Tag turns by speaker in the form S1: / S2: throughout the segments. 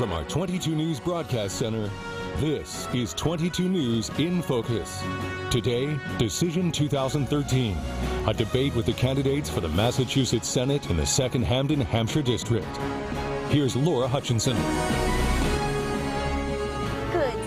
S1: From our 22 News Broadcast Center, this is 22 News in Focus. Today, Decision 2013, a debate with the candidates for the Massachusetts Senate in the 2nd Hamden, Hampshire District. Here's Laura Hutchinson.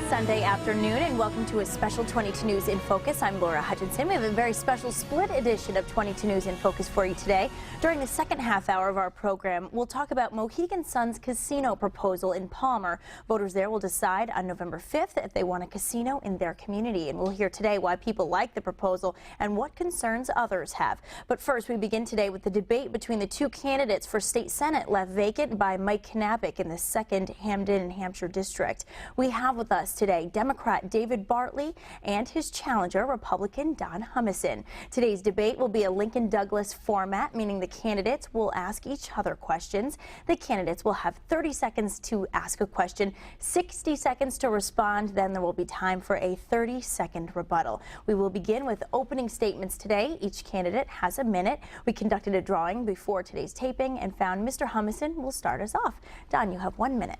S2: Sunday afternoon, and welcome to a special 22 News in Focus. I'm Laura Hutchinson. We have a very special split edition of 22 News in Focus for you today. During the second half hour of our program, we'll talk about Mohegan Sun's casino proposal in Palmer. Voters there will decide on November 5th if they want a casino in their community. And we'll hear today why people like the proposal and what concerns others have. But first, we begin today with the debate between the two candidates for state senate left vacant by Mike Knappich in the 2nd Hamden and Hampshire District. We have with us today Democrat David Bartley and his challenger, Republican Don Humison. Today's debate will be a Lincoln Douglas format, meaning the candidates will ask each other questions. The candidates will have 30 seconds to ask a question, 60 seconds to respond, then there will be time for a 30-second rebuttal. We will begin with opening statements today. Each candidate has a minute. We conducted a drawing before today's taping and found Mr. Humison will start us off. Don, you have 1 minute.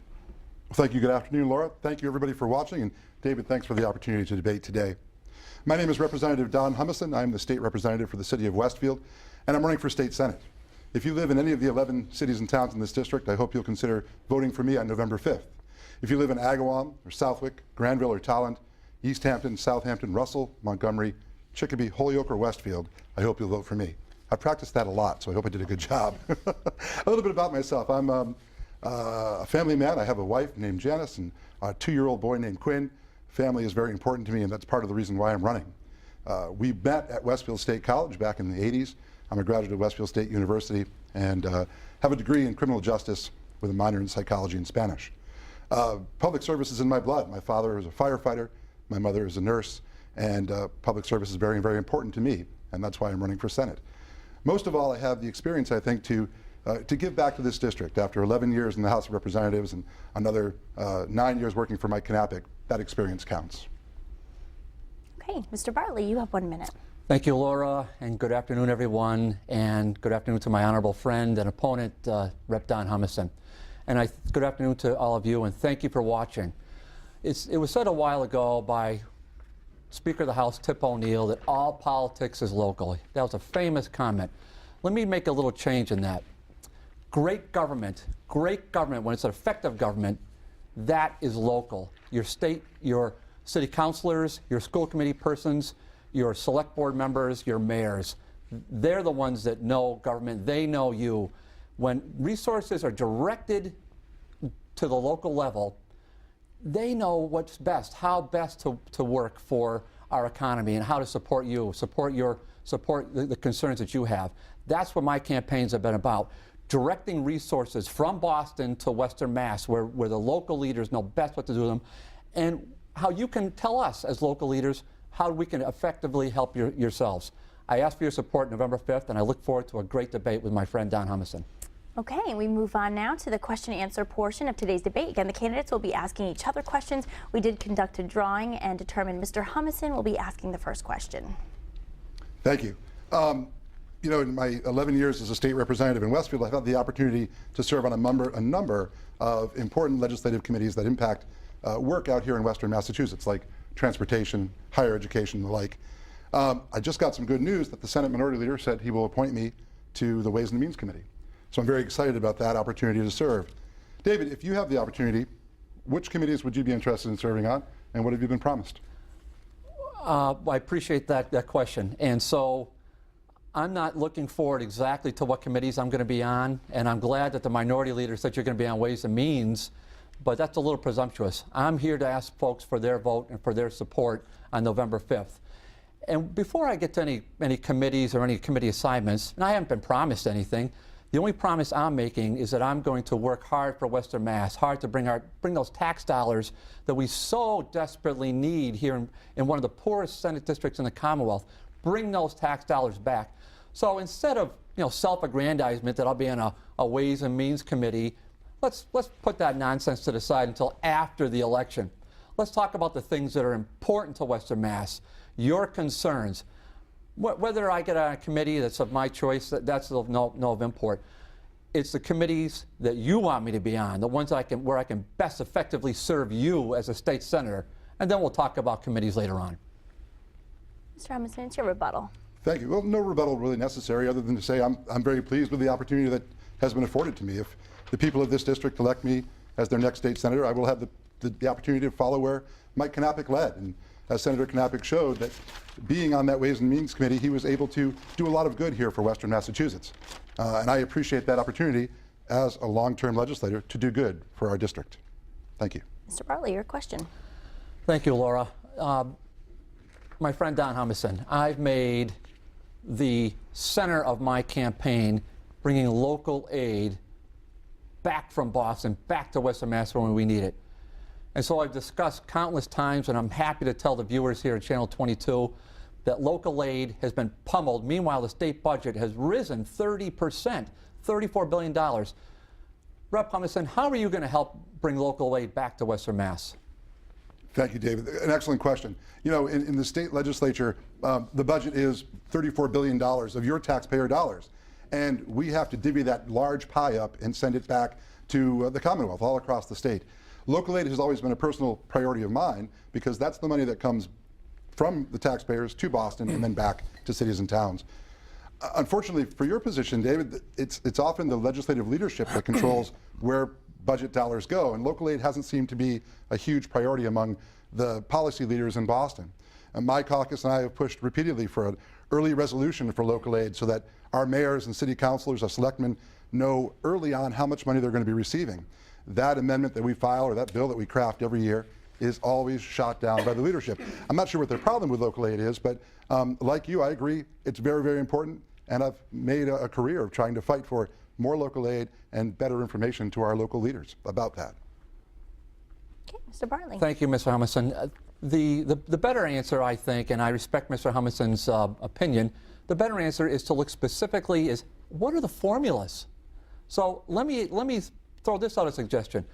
S3: Thank you. Good afternoon, Laura. Thank you, everybody, for watching. And David, thanks for the opportunity to debate today. My name is Representative Don Humison. I'm the state representative for the city of Westfield, and I'm running for state senate. If you live in any of the 11 cities and towns in this district, I hope you'll consider voting for me on November 5th. If you live in Agawam or Southwick, Granville or Talent, East Hampton, Southampton, Russell, Montgomery, Chicopee, Holyoke, or Westfield, I hope you'll vote for me. I've practiced that a lot, so I hope I did a good job. A little bit about myself. I'm a family man. I have a wife named Janice and a 2-year-old boy named Quinn. Family is very important to me, and that's part of the reason why I'm running. We met at Westfield State College back in the 80s. I'm a graduate of Westfield State University and have a degree in criminal justice with a minor in psychology and Spanish. Public service is in my blood. My father is a firefighter, my mother is a nurse, and public service is very, very important to me, and that's why I'm running for Senate. Most of all, I have the experience, I think, to give back to this district. After 11 years in the House of Representatives and another 9 years working for Mike Knappich, that experience counts.
S2: Okay, Mr. Bartley, you have 1 minute.
S4: Thank you, Laura, and good afternoon, everyone, and good afternoon to my honorable friend and opponent, Rep. Don Humison. And good afternoon to all of you, and thank you for watching. It was said a while ago by Speaker of the House, Tip O'Neill, that all politics is local. That was a famous comment. Let me make a little change in that. Great government, when it's an effective government, that is local. Your state, your city councilors, your school committee persons, your select board members, your mayors, they're the ones that know government. They know you. When resources are directed to the local level, they know what's best, how best to work for our economy and how to support you, support the concerns that you have. That's what my campaigns have been about. Directing resources from Boston to Western Mass, where the local leaders know best what to do with them, and how you can tell us as local leaders how we can effectively help yourselves. I ask for your support November 5th, and I look forward to a great debate with my friend Don Humison.
S2: Okay, and we move on now to the question and answer portion of today's debate. Again, the candidates will be asking each other questions. We did conduct a drawing and determined Mr. Humison will be asking the first question.
S3: Thank you. You know, in my 11 years as a state representative in Westfield, I've had the opportunity to serve on a number of important legislative committees that impact work out here in Western Massachusetts, like transportation, higher education, and the like. I just got some good news that the Senate Minority Leader said he will appoint me to the Ways and Means Committee. So I'm very excited about that opportunity to serve. David, if you have the opportunity, which committees would you be interested in serving on, and what have you been promised?
S4: I appreciate that question. And so I'm not looking forward exactly to what committees I'm going to be on, and I'm glad that the Minority Leader said you're going to be on Ways and Means, but that's a little presumptuous. I'm here to ask folks for their vote and for their support on November 5th. And before I get to any committees or any committee assignments, and I haven't been promised anything, the only promise I'm making is that I'm going to work hard for Western Mass, hard to bring those tax dollars that we so desperately need here in one of the poorest Senate districts in the Commonwealth, bring those tax dollars back. So instead of self-aggrandizement that I'll be on a Ways and Means Committee, let's put that nonsense to the side until after the election. Let's talk about the things that are important to Western Mass, your concerns. Whether I get on a committee that's of my choice, that's of no import. It's the committees that you want me to be on, the ones where I can best effectively serve you as a state senator, and then we'll talk about committees later on.
S2: Mr. Humison, it's your rebuttal.
S3: Thank you. Well, no rebuttal really necessary other than to say I'm very pleased with the opportunity that has been afforded to me. If the people of this district elect me as their next state senator, I will have the opportunity to follow where Mike Knappich led. And as Senator Knappich showed, that being on that Ways and Means Committee, he was able to do a lot of good here for Western Massachusetts. And I appreciate that opportunity as a long-term legislator to do good for our district. Thank you.
S2: Mr. Bartley, your question.
S4: Thank you, Laura. My friend Don Humison, I've made the center of my campaign bringing local aid back from Boston, back to Western Mass when we need it. And so I've discussed countless times, and I'm happy to tell the viewers here at Channel 22 that local aid has been pummeled. Meanwhile, the state budget has risen 30%, $34 billion. Rep. Humison, how are you going to help bring local aid back to Western Mass?
S3: Thank you, David. An excellent question. You know, in the state legislature, the budget is $34 billion of your taxpayer dollars. And we have to divvy that large pie up and send it back to the Commonwealth all across the state. Local aid has always been a personal priority of mine because that's the money that comes from the taxpayers to Boston and then back to cities and towns. Unfortunately, for your position, David, it's often the legislative leadership that controls where budget dollars go, and local aid hasn't seemed to be a huge priority among the policy leaders in Boston. And my caucus and I have pushed repeatedly for an early resolution for local aid so that our mayors and city councilors, our selectmen, know early on how much money they're going to be receiving. That amendment that we file or that bill that we craft every year is always shot down by the leadership. I'm not sure what their problem with local aid is, but like you, I agree it's very, very important, and I've made a career of trying to fight for more local aid and better information to our local leaders about that.
S2: Okay, Mr. Bartley.
S4: Thank you, Mr. Humison. The better answer, I think, and I respect Mr. Humison's opinion, the better answer is to look specifically is what are the formulas? So let me throw this out as a suggestion.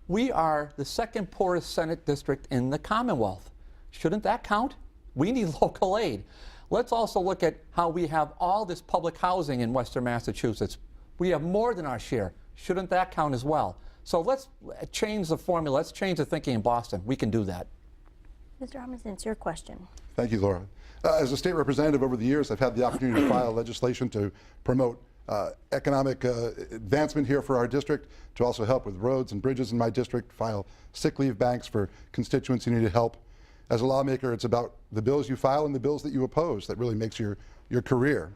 S4: We are the second poorest Senate district in the Commonwealth. Shouldn't that count? We need local aid. Let's also look at how we have all this public housing in Western Massachusetts. We have more than our share. Shouldn't that count as well? So let's change the formula. Let's change the thinking in Boston. We can do that.
S2: Mr. Humison, it's your question.
S3: Thank you, Laura. As a state representative over the years, I've had the opportunity to file legislation to promote economic advancement here for our district, to also help with roads and bridges in my district, file sick leave banks for constituents who needed help. As a lawmaker, it's about the bills you file and the bills that you oppose that really makes your career.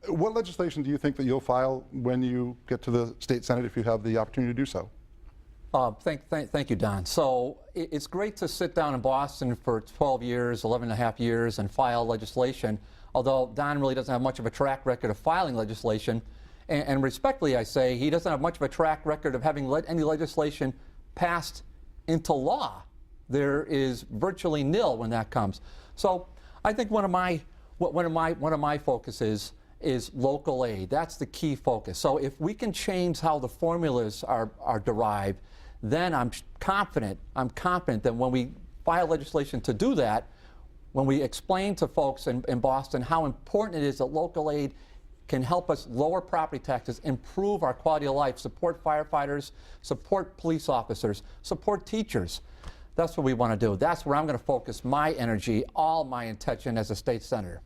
S3: What legislation do you think that you'll file when you get to the state Senate, if you have the opportunity to do so?
S4: Thank you, Don. So it's great to sit down in Boston for 12 years, 11 and a half years, and file legislation, although Don really doesn't have much of a track record of filing legislation. And respectfully, I say, he doesn't have much of a track record of having any legislation passed into law. There is virtually nil when that comes. So I think one of my focuses is local aid. That's the key focus. So if we can change how the formulas are derived, then I'm confident that when we file legislation to do that, when we explain to folks in Boston how important it is that local aid can help us lower property taxes, improve our quality of life, support firefighters, support police officers, support teachers. That's what we want to do. That's where I'm going to focus my energy, all my intention as a state senator.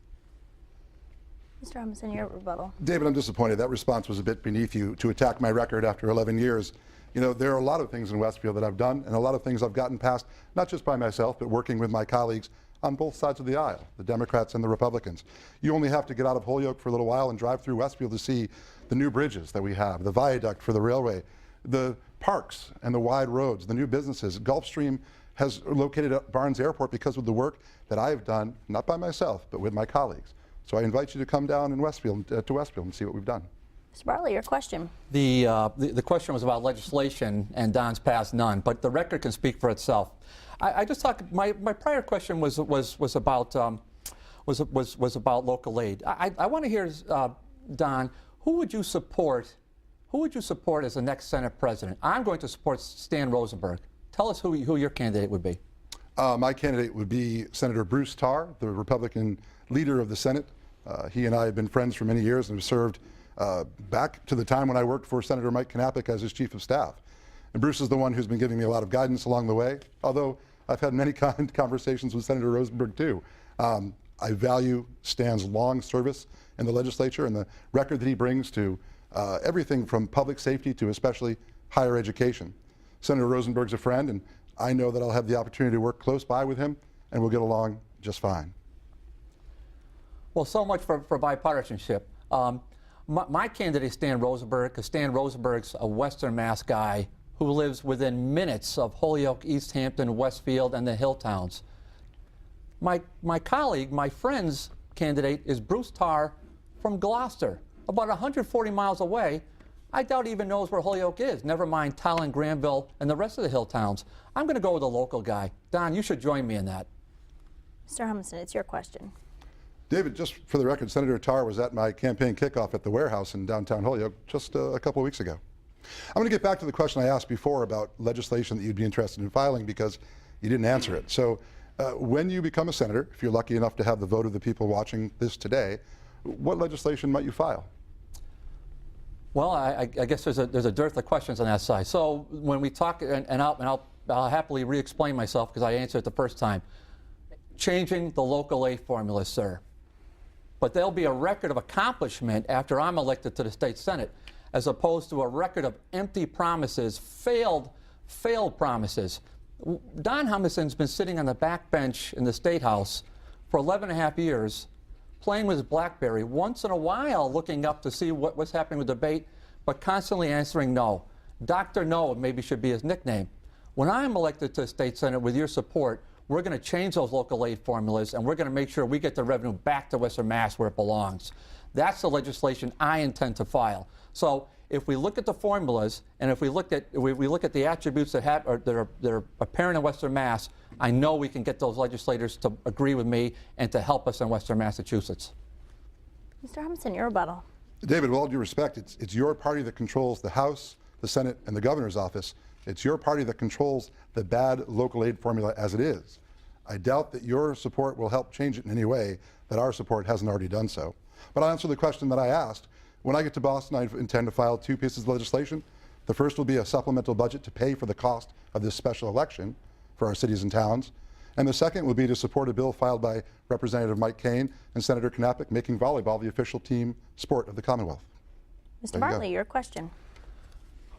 S2: Mr. Humison, your rebuttal.
S3: David, I'm disappointed. That response was a bit beneath you to attack my record after 11 years. You know, there are a lot of things in Westfield that I've done and a lot of things I've gotten past, not just by myself, but working with my colleagues on both sides of the aisle, the Democrats and the Republicans. You only have to get out of Holyoke for a little while and drive through Westfield to see the new bridges that we have, the viaduct for the railway, the parks and the wide roads, the new businesses. Gulfstream has located at Barnes Airport because of the work that I've done, not by myself, but with my colleagues. So I invite you to come down in Westfield, to Westfield, and see what we've done.
S2: Mr. Bartley, your question.
S4: The question was about legislation, and Don's passed none, but the record can speak for itself. I just talked. My prior question was about local aid. I want to hear, Don, who would you support? Who would you support as the next Senate president? I'm going to support Stan Rosenberg. Tell us who your candidate would be.
S3: My candidate would be Senator Bruce Tarr, the Republican leader of the Senate. He and I have been friends for many years and have served back to the time when I worked for Senator Mike Knappich as his chief of staff. And Bruce is the one who's been giving me a lot of guidance along the way, although I've had many conversations with Senator Rosenberg too. I value Stan's long service in the legislature and the record that he brings to everything from public safety to especially higher education. Senator Rosenberg's a friend, and I know that I'll have the opportunity to work close by with him, and we'll get along just fine.
S4: Well, so much for bipartisanship. My candidate is Stan Rosenberg, because Stan Rosenberg's a Western Mass guy who lives within minutes of Holyoke, East Hampton, Westfield, and the hill towns. My colleague, my friend's candidate is Bruce Tarr from Gloucester, about 140 miles away. I doubt he even knows where Holyoke is, never mind Tolland, Granville, and the rest of the hill towns. I'm going to go with a local guy. Don, you should join me in that.
S2: Mr. Humison, it's your question.
S3: David, just for the record, Senator Tarr was at my campaign kickoff at the warehouse in downtown Holyoke just a couple of weeks ago. I'm going to get back to the question I asked before about legislation that you'd be interested in filing because you didn't answer it. So when you become a senator, if you're lucky enough to have the vote of the people watching this today, what legislation might you file?
S4: Well, I guess there's a dearth of questions on that side. So when we talk, and I'll happily re-explain myself because I answered it the first time. Changing the local aid formula, sir. But there'll be a record of accomplishment after I'm elected to the state Senate, as opposed to a record of empty promises, failed promises. Don Humison's been sitting on the back bench in the State House for 11 and a half years, playing with his BlackBerry, once in a while looking up to see what's happening with debate, but constantly answering no. Dr. No maybe should be his nickname. When I'm elected to the state Senate with your support, we're going to change those local aid formulas, and we're going to make sure we get the revenue back to Western Mass where it belongs. That's the legislation I intend to file. So if we look at the formulas, and if we look at the attributes that are apparent in Western Mass, I know we can get those legislators to agree with me and to help us in Western Massachusetts.
S2: Mr. Humison, your rebuttal.
S3: David, with all due respect, it's your party that controls the House, the Senate, and the governor's office. It's your party that controls the bad local aid formula as it is. I doubt that your support will help change it in any way that our support hasn't already done so. But I'll answer the question that I asked. When I get to Boston, I intend to file 2 pieces of legislation. The first will be a supplemental budget to pay for the cost of this special election for our cities and towns. And the second will be to support a bill filed by Representative Mike Kane and Senator Knappich, making volleyball the official team sport of the Commonwealth.
S2: Mr. Bartley, your question.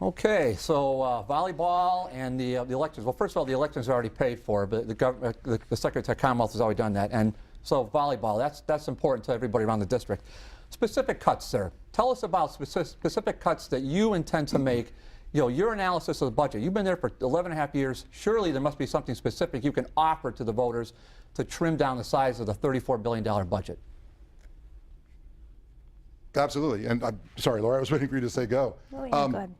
S4: Okay, so volleyball and the elections. Well, first of all, the elections are already paid for, but the Secretary of Commonwealth has already done that. And so volleyball, that's important to everybody around the district. Specific cuts, sir. Tell us about specific cuts that you intend to make. You know, your analysis of the budget. You've been there for 11 and a half years. Surely there must be something specific you can offer to the voters to trim down the size of the $34 billion budget.
S3: Absolutely. And I'm sorry, Laura, I was waiting for you to say go.
S2: Oh, yeah, go ahead.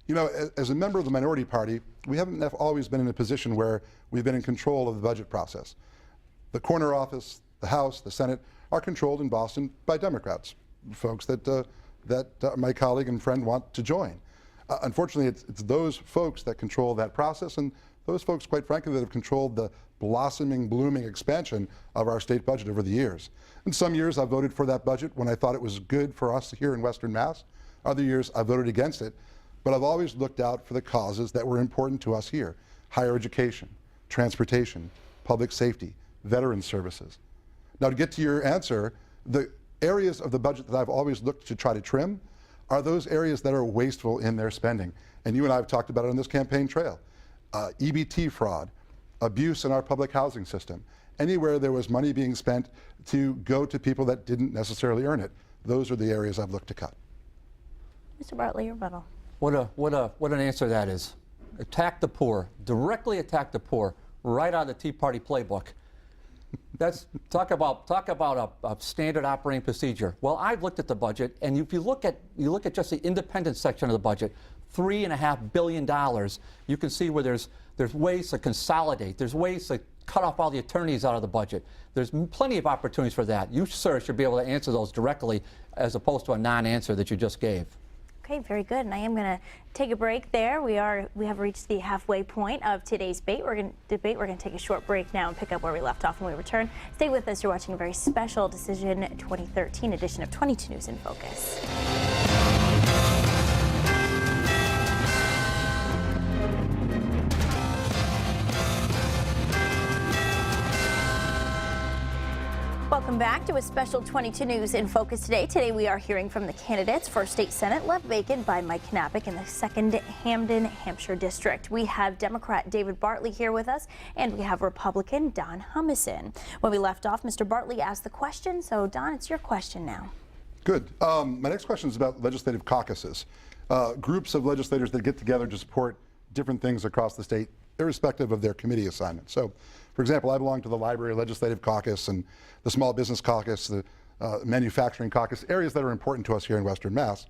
S3: You know, as a member of the minority party, we haven't always been in a position where we've been in control of the budget process. The corner office, the House, the Senate are controlled in Boston by Democrats, folks that my colleague and friend want to join. Unfortunately, it's those folks that control that process, and those folks, quite frankly, that have controlled the blossoming, blooming expansion of our state budget over the years. In some years, I voted for that budget when I thought it was good for us here in Western Mass. Other years, I voted against it. But I've always looked out for the causes that were important to us here: higher education, transportation, public safety, veteran services. Now, to get to your answer, the areas of the budget that I've always looked to try to trim are those areas that are wasteful in their spending. And you and I have talked about it on this campaign trail. EBT fraud, abuse in our public housing system, anywhere there was money being spent to go to people that didn't necessarily earn it. Those are the areas I've looked to cut.
S2: Mr. Bartley, your rebuttal.
S4: What an answer that is. Attack the poor, directly attack the poor, right out of the Tea Party playbook. That's talk about a standard operating procedure. Well, I've looked at the budget, and if you look at just the independent section of the budget, $3.5 billion, you can see where there's ways to consolidate. There's ways to cut off all the attorneys out of the budget. There's plenty of opportunities for that. You, sir, should be able to answer those directly as opposed to a non-answer that you just gave.
S2: Okay, very good. And I am going to take a break there. We have reached the halfway point of today's debate. We're going to take a short break now and pick up where we left off when we return. Stay with us. You're watching a very special Decision 2013 edition of 22 News in Focus. Welcome back to a special 22 News in Focus today. Today we are hearing from the candidates for State Senate left vacant by Mike Knappich in the 2nd Hamden, Hampshire District. We have Democrat David Bartley here with us, and we have Republican Don Humison. When we left off, Mr. Bartley asked the question, so Don, it's your question now.
S3: Good. My next question is about legislative caucuses. Groups of legislators that get together to support different things across the state, irrespective of their committee assignment. So, for example, I belong to the Library Legislative Caucus and the Small Business Caucus, the Manufacturing Caucus, areas that are important to us here in Western Mass.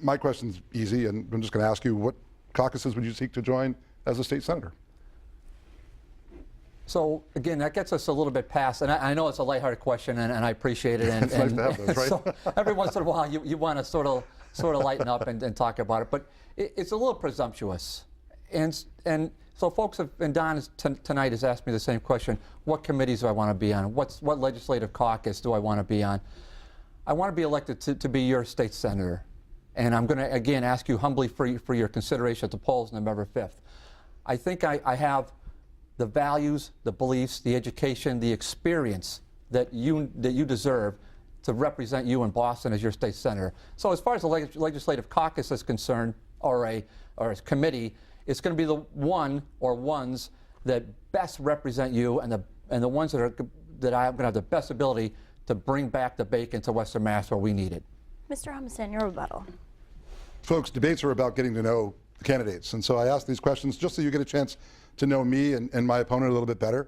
S3: My question's easy, and I'm just going to ask you, what caucuses would you seek to join as a state senator?
S4: So again, that gets us a little bit past, and I know it's a lighthearted question, and I appreciate it. And,
S3: it's nice to have those, right?
S4: So every once in a while, you want to sort of lighten up and talk about it, but it's a little presumptuous. And so folks have, and Don tonight has asked me the same question: what committees do I want to be on? What legislative caucus do I want to be on? I want to be elected to be your state senator, and I'm going to again ask you humbly for your consideration at the polls November 5th. I think I have the values, the beliefs, the education, the experience that you deserve to represent you in Boston as your state senator. So as far as the legislative caucus is concerned, or a committee, it's going to be the one or ones that best represent you, and the ones that I'm going to have the best ability to bring back the bacon to Western Mass where we need it. Mr.
S2: Humison, your rebuttal.
S3: Folks, debates are about getting to know the candidates, and so I ask these questions just so you get a chance to know me and my opponent a little bit better.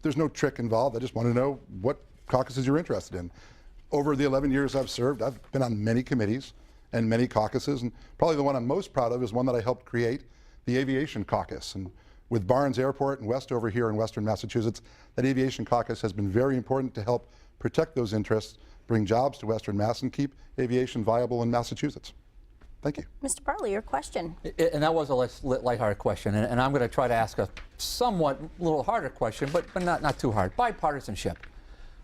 S3: There's no trick involved. I just want to know what caucuses you're interested in. Over the 11 years I've served, I've been on many committees and many caucuses, and probably the one I'm most proud of is one that I helped create, the Aviation Caucus. And with Barnes Airport and Westover here in Western Massachusetts, that Aviation Caucus has been very important to help protect those interests, bring jobs to Western Mass, and keep aviation viable in Massachusetts. Thank you.
S2: Mr. Bartley, your question.
S4: And that was a lighthearted question, and I'm going to try to ask a somewhat little harder question, but not too hard. Bipartisanship.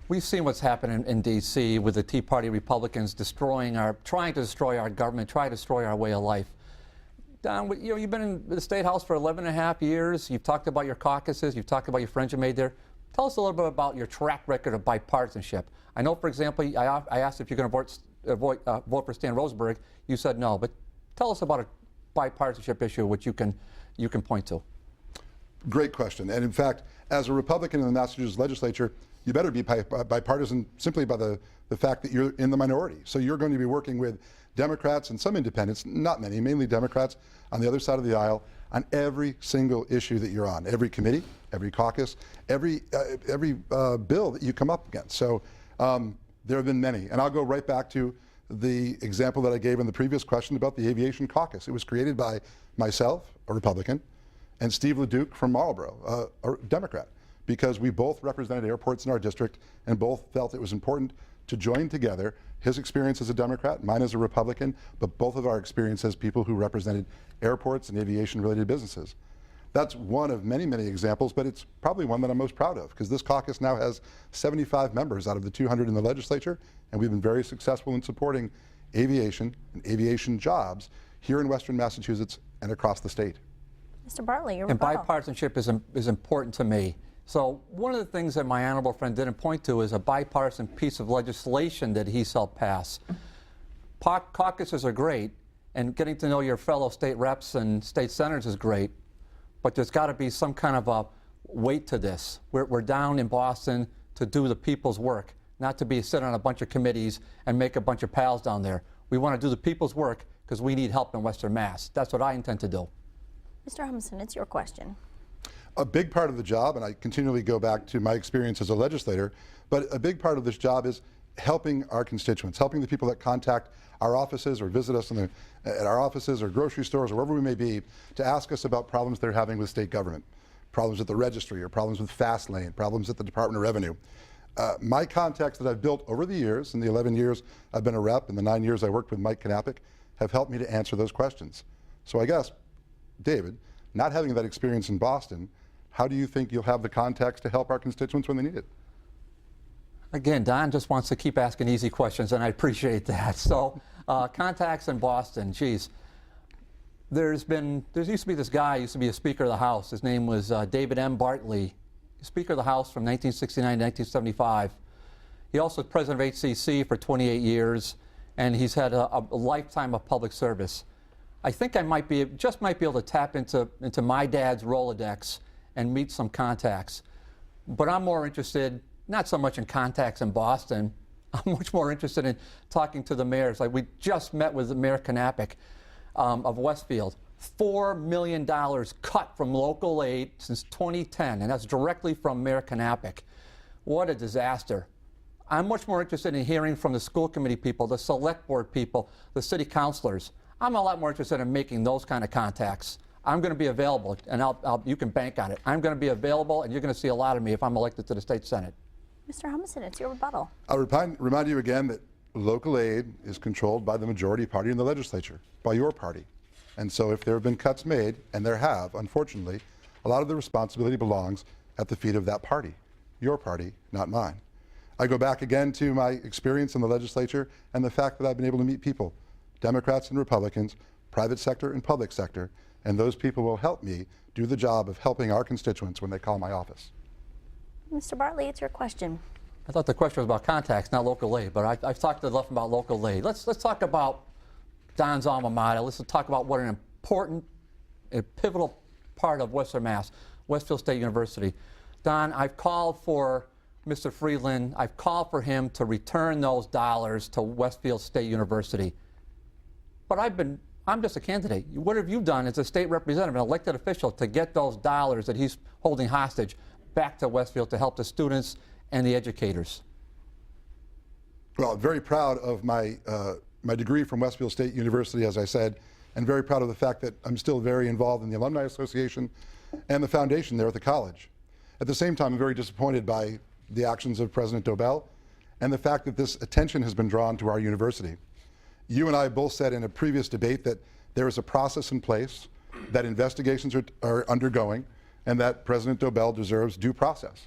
S4: We've seen what's happened in D.C. with the Tea Party Republicans trying to destroy our government, trying to destroy our way of life. Don, you've been in the State House for 11 and a half years. You've talked about your caucuses. You've talked about your friends you made there. Tell us a little bit about your track record of bipartisanship. I know, for example, I asked if you're going to vote for Stan Rosenberg. You said no, but tell us about a bipartisanship issue which you can point to.
S3: Great question. And in fact, as a Republican in the Massachusetts legislature, you better be bipartisan simply by the fact that you're in the minority. So you're going to be working with Democrats and some independents, not many, mainly Democrats, on the other side of the aisle on every single issue that you're on, every committee, every caucus, every bill that you come up against. So there have been many. And I'll go right back to the example that I gave in the previous question about the Aviation Caucus. It was created by myself, a Republican, and Steve LeDuc from Marlborough, a Democrat, because we both represented airports in our district and both felt it was important to join together his experience as a Democrat, mine as a Republican, but both of our experience as people who represented airports and aviation-related businesses. That's one of many, many examples, but it's probably one that I'm most proud of, because this caucus now has 75 members out of the 200 in the legislature, and we've been very successful in supporting aviation and aviation jobs here in Western Massachusetts and across the state.
S2: Mr. Bartley, your
S4: rebuttal.
S2: And
S4: bipartisanship is important to me. So one of the things that my honorable friend didn't point to is a bipartisan piece of legislation that he's helped pass. Caucuses are great, and getting to know your fellow state reps and state senators is great, but there's got to be some kind of a weight to this. We're down in Boston to do the people's work, not to sit on a bunch of committees and make a bunch of pals down there. We want to do the people's work because we need help in Western Mass. That's what I intend to do.
S2: Mr. Humison, it's your question.
S3: A big part of the job, and I continually go back to my experience as a legislator, but a big part of this job is helping our constituents, helping the people that contact our offices or visit us at our offices or grocery stores or wherever we may be to ask us about problems they're having with state government, problems at the registry or problems with Fastlane, problems at the Department of Revenue. My contacts that I've built over the years, in the 11 years I've been a rep and the 9 years I worked with Mike Knappich, have helped me to answer those questions. So I guess, David, not having that experience in Boston, how do you think you'll have the contacts to help our constituents when they need it?
S4: Again, Don just wants to keep asking easy questions, and I appreciate that. So, contacts in Boston, geez. There used to be this guy, used to be a Speaker of the House. His name was David M. Bartley, Speaker of the House from 1969 to 1975. He also is president of HCC for 28 years, and he's had a lifetime of public service. I think I might be able to tap into my dad's Rolodex and meet some contacts. But I'm more interested, not so much in contacts in Boston. I'm much more interested in talking to the mayors. Like, we just met with the Mayor Knappich of Westfield. $4 million cut from local aid since 2010, and that's directly from Mayor Knappich. What a disaster. I'm much more interested in hearing from the school committee people, the select board people, the city councilors. I'm a lot more interested in making those kind of contacts. I'm going to be available, and you can bank on it. I'm going to be available, and you're going to see a lot of me if I'm elected to the state Senate.
S2: Mr. Humison, it's your rebuttal.
S3: I'll remind you again that local aid is controlled by the majority party in the legislature, by your party. And so if there have been cuts made, and there have, unfortunately, a lot of the responsibility belongs at the feet of that party, your party, not mine. I go back again to my experience in the legislature and the fact that I've been able to meet people, Democrats and Republicans, private sector and public sector, and those people will help me do the job of helping our constituents when they call my office.
S2: Mr. Bartley, it's your question.
S4: I thought the question was about contacts, not local aid, but I've talked enough about local aid. Let's talk about Don's alma mater. Let's talk about what an important, a pivotal part of Western Mass, Westfield State University. Don, I've called for Mr. Friedland, I've called for him to return those dollars to Westfield State University. But I'm just a candidate. What have you done as a state representative, an elected official, to get those dollars that he's holding hostage back to Westfield to help the students and the educators?
S3: Well, I'm very proud of my degree from Westfield State University, as I said, and very proud of the fact that I'm still very involved in the Alumni Association and the foundation there at the college. At the same time, I'm very disappointed by the actions of President Dobell and the fact that this attention has been drawn to our university. You and I both said in a previous debate that there is a process in place, that investigations are undergoing, and that President Dobell deserves due process.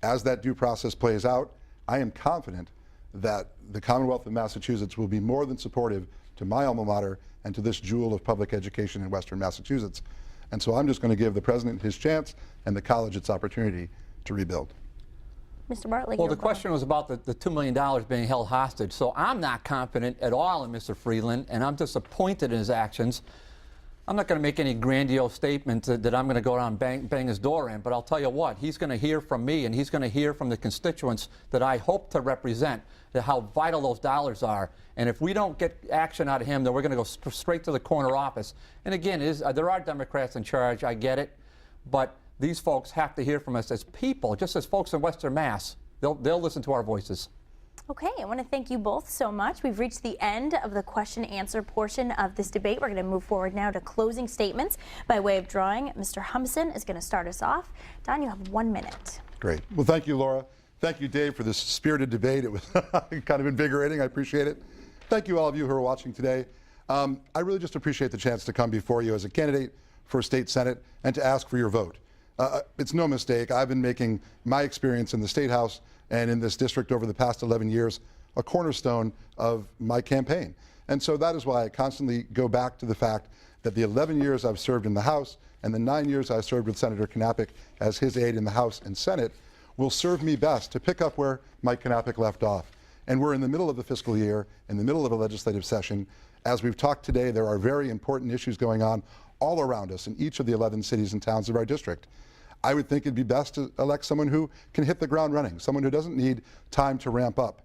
S3: As that due process plays out, I am confident that the Commonwealth of Massachusetts will be more than supportive to my alma mater and to this jewel of public education in Western Massachusetts. And so I'm just going to give the president his chance and the college its opportunity to rebuild.
S2: Mr. Bartley.
S4: Well, the question was about the $2 million being held hostage. So I'm not confident at all in Mr. Friedland, and I'm disappointed in his actions. I'm not going to make any grandiose statement that I'm going to go down and bang his door in, but I'll tell you what, he's going to hear from me, and he's going to hear from the constituents that I hope to represent, that how vital those dollars are. And if we don't get action out of him, then we're going to go straight to the corner office. And again, there are Democrats in charge, I get it, but these folks have to hear from us as people, just as folks in Western Mass. They'll listen to our voices.
S2: Okay, I want to thank you both so much. We've reached the end of the question-answer portion of this debate. We're going to move forward now to closing statements. By way of drawing, Mr. Humison is going to start us off. Don, you have 1 minute.
S3: Great. Well, thank you, Laura. Thank you, Dave, for this spirited debate. It was kind of invigorating. I appreciate it. Thank you, all of you who are watching today. I really just appreciate the chance to come before you as a candidate for State Senate and to ask for your vote. It's no mistake. I've been making my experience in the State House and in this district over the past 11 years a cornerstone of my campaign. And so that is why I constantly go back to the fact that the 11 years I've served in the House and the 9 years I served with Senator Knappich as his aide in the House and Senate will serve me best to pick up where Mike Knappich left off. And we're in the middle of the fiscal year, in the middle of a legislative session. As we've talked today, there are very important issues going on all around us in each of the 11 cities and towns of our district. I would think it'd be best to elect someone who can hit the ground running, someone who doesn't need time to ramp up.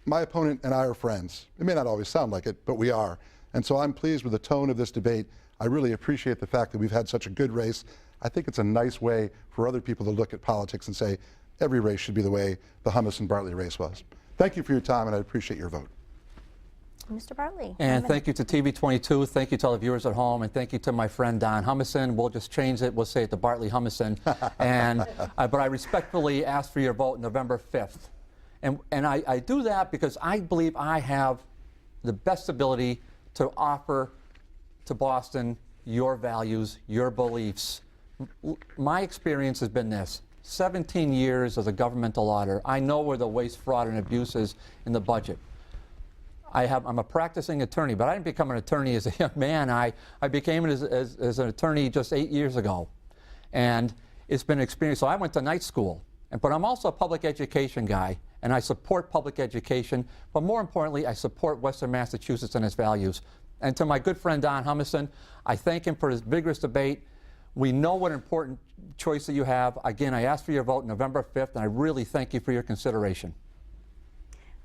S3: My opponent and I are friends. It may not always sound like it, but we are. And so I'm pleased with the tone of this debate. I really appreciate the fact that we've had such a good race. I think it's a nice way for other people to look at politics and say, every race should be the way the Humison-Bartley race was. Thank you for your time, and I appreciate your vote.
S2: Mr. Bartley.
S4: And thank you to TV22, thank you to all the viewers at home, and thank you to my friend Don Humison. We'll just change it, we'll say it to Bartley Humison. And, but I respectfully ask for your vote November 5th. And I do that because I believe I have the best ability to offer to Boston your values, your beliefs. My experience has been this: 17 years as a governmental auditor. I know where the waste, fraud, and abuse is in the budget. I'm a practicing attorney, but I didn't become an attorney as a young man. I became it as an attorney just 8 years ago. And it's been an experience. So I went to night school, but I'm also a public education guy. and I support public education, but more importantly, I support Western Massachusetts and its values. And to my good friend Don Humison, I thank him for his vigorous debate. We know what an important choice that you have. Again, I ask for your vote November 5th, and I really thank you for your consideration.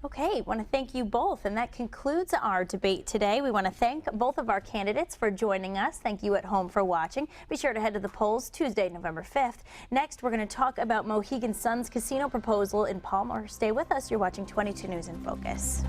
S2: Okay, I want to thank you both, and that concludes our debate today. We want to thank both of our candidates for joining us. Thank you at home for watching. Be sure to head to the polls Tuesday, November 5th. Next, we're going to talk about Mohegan Sun's casino proposal in Palmer. Stay with us. You're watching 22 News in Focus.